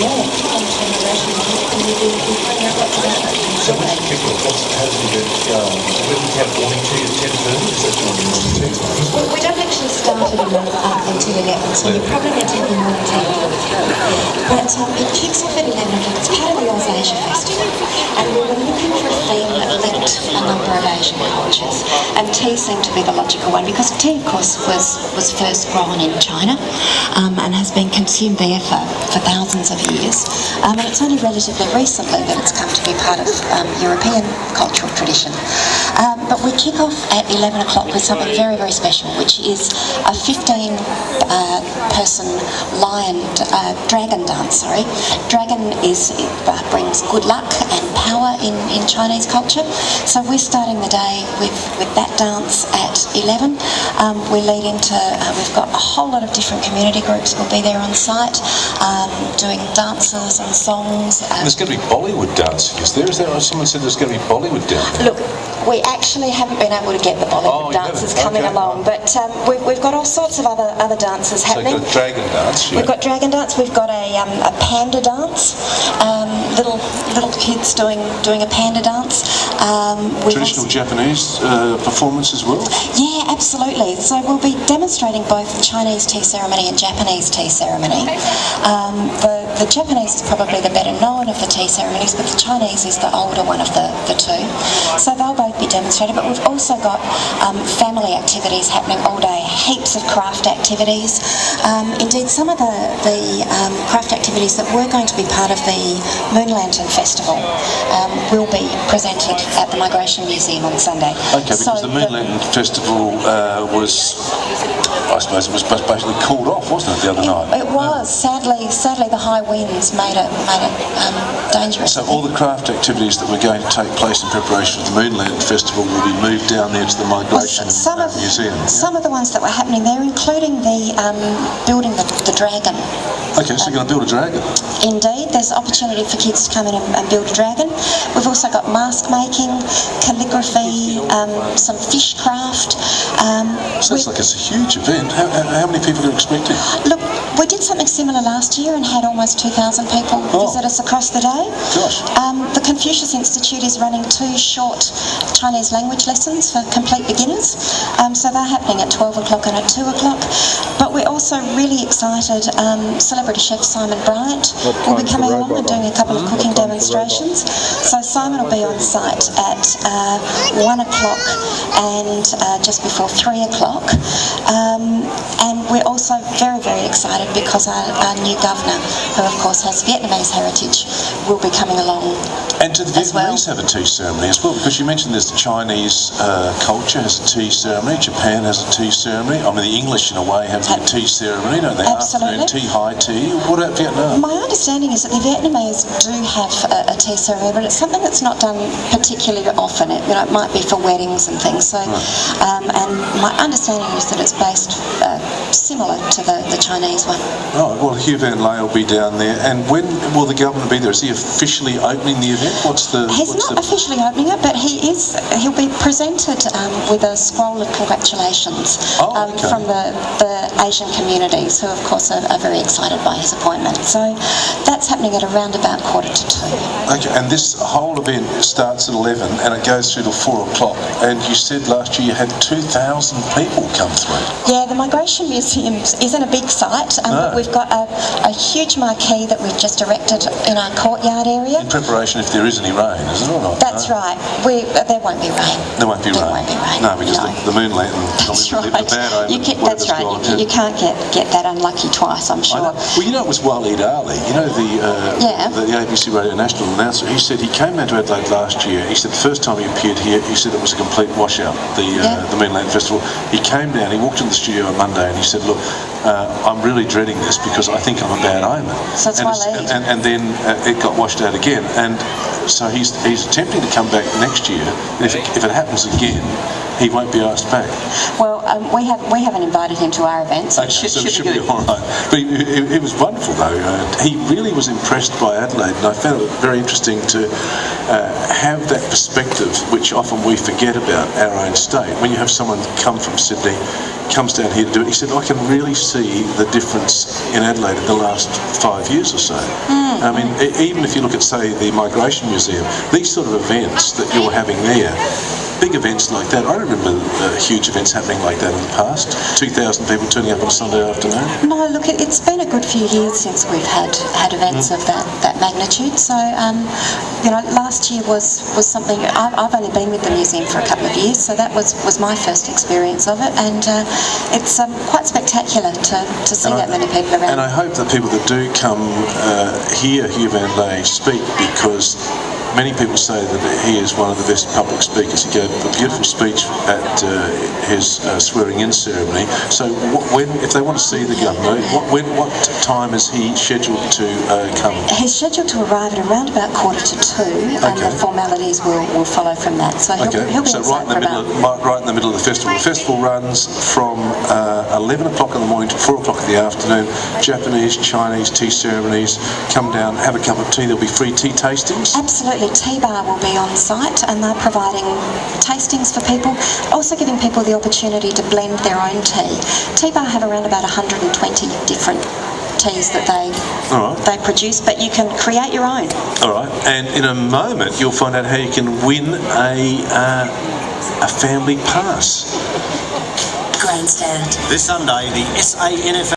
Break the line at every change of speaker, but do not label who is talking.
yeah, on generation and we find out lots about it.
So when you kick off, how does the event go? When you have morning tea at 10:30, is that your morning tea?
Well, we don't actually start it until 11, so you probably need to have your morning tea before the tea. But it kicks off at 11 o'clock. It's part of the Oz Asia Festival, and we were looking for a theme that linked a number of Asian cultures, and tea seemed to be the logical one, because tea, of course, was first grown in China and has been consumed there for thousands of years. And it's only relatively recently that it's come to be part of European cultural tradition. But we kick off at 11 o'clock with something very, very special, which is a 15-person dragon dance. Dragon brings good luck and power in Chinese culture. So we're starting the day with that dance at 11. We lead into, we've got a whole lot of different community groups will be there on site, doing dances and songs.
There's going to be Bollywood dancing, is there? Is there? Someone said there's going to be Bollywood down there.
Look, we actually haven't been able to get the Bollywood dancers coming along, but we've got all sorts of other dances happening.
So you've got dragon dance, yeah.
We've got dragon dance. We've got a panda dance. Little kids doing a panda dance.
Traditional Japanese performance as well?
Yeah, absolutely. So we'll be demonstrating both the Chinese tea ceremony and Japanese tea ceremony. The Japanese is probably the better known of the tea ceremonies, but the Chinese is the older one of the two. So they'll both be demonstrated, but we've also got family activities happening all day, heaps of craft activities. Indeed, some of the craft activities that were going to be part of the Moon Lantern Festival will be presented at the Migration Museum on Sunday.
Okay, because the Moon Lantern Festival was, I suppose, it was basically called off, wasn't it, the other night?
It was. Sadly, the high winds made it dangerous.
So all the craft activities that were going to take place in preparation for the Moon Lantern Festival will be moved down there to the Migration Museum.
Some of the ones that were happening there, including the building the dragon.
Okay, so you're going to build a dragon?
Indeed, there's opportunity for kids to come in and build a dragon. We've also got mask making, calligraphy, some fish craft.
Sounds like it's a huge event. How many people are expected?
Look, we did something similar last year and had almost 2,000 people visit us across the day.
Gosh.
The Confucius Institute is running 2 short Chinese language lessons for complete beginners. So they're happening at 12 o'clock and at 2 o'clock. But we're also really excited. Celebrity chef Simon Bryant will be coming along and doing a couple of cooking demonstrations. So Simon will be on site at 1 o'clock and just before 3 o'clock. And we're also very, very excited because our new governor, who of course has Vietnamese heritage, will be coming along.
And do the Vietnamese have a tea ceremony as well? Because you mentioned there's the Chinese culture has a tea ceremony, Japan has a tea ceremony. I mean, the English in a way have a tea ceremony, don't they?
Absolutely.
Afternoon tea, high tea. What about Vietnam?
My understanding is that the Vietnamese do have a tea ceremony, but it's something that's not done particularly often. It might be for weddings and things. So, and my understanding is that it's based similar to the Chinese one.
Oh, well, Hugh Van Lay will be down there. And when will the governor be there? Is he officially opening the event?
He's not officially opening it, but he'll be presented with a scroll of congratulations from the Asian communities, who of course are very excited by his appointment. So that's happening at around about 1:45.
Okay, and this whole event starts at 11 and it goes through to 4 o'clock. And you said last year you had 2,000 people come through.
Yeah, the Migration Museum isn't a big site, but we've got a huge marquee that we've just erected in our courtyard area.
In preparation if there is any rain, is it or not?
That's right. There won't be rain.
There won't be rain.
There won't be rain.
No, because the Moon Lantern.
That's right. That's right. You can't get that unlucky twice, I'm sure.
Well, you know, it was Waleed Ali. You know the ABC Radio National announcer. He said he came down to Adelaide last year. He said the first time he appeared here, he said it was a complete washout. The Moon Lantern Festival. He came down. He walked into the studio on Monday and he said, "Look, I'm really dreading this because I think I'm a bad omen."
So it's Waleed.
And then it got washed out again. And so he's attempting to come back next year. And if it happens again, he won't be asked back.
Well, we haven't invited him to our event, so it should be
all right. But it was wonderful, though. He really was impressed by Adelaide, and I found it very interesting to have that perspective, which often we forget about our own state. When you have someone come from Sydney, comes down here to do it, he said, I can really see the difference events in Adelaide in the last 5 years or so. I mean, even if you look at, say, the Migration Museum, these sort of events that you're having there, big events like that. I remember huge events happening like that in the past. 2,000 people turning up on a Sunday afternoon.
No, look, it's been a good few years since we've had events of that magnitude. So, last year was something. I've only been with the museum for a couple of years, so that was my first experience of it, and it's quite spectacular to see that many people around.
And I hope that people that do come hear Hugh Van Lay speak, because many people say that he is one of the best public speakers. He gave a beautiful speech at his swearing-in ceremony. So if they want to see the Governor, what time is he scheduled to come?
He's scheduled to arrive at around about 1:45, and the formalities will follow from that. So he'll be
so right in the middle of the festival. The festival runs from 11 o'clock in the morning to 4 o'clock in the afternoon. Japanese, Chinese tea ceremonies. Come down, have a cup of tea. There'll be free tea tastings.
Absolutely. Tea Bar will be on site, and they're providing tastings for people, also giving people the opportunity to blend their own tea. Tea Bar have around about 120 different teas that they produce, but you can create your own.
All right, and in a moment you'll find out how you can win a family pass.
Grandstand. This Sunday, the SANFL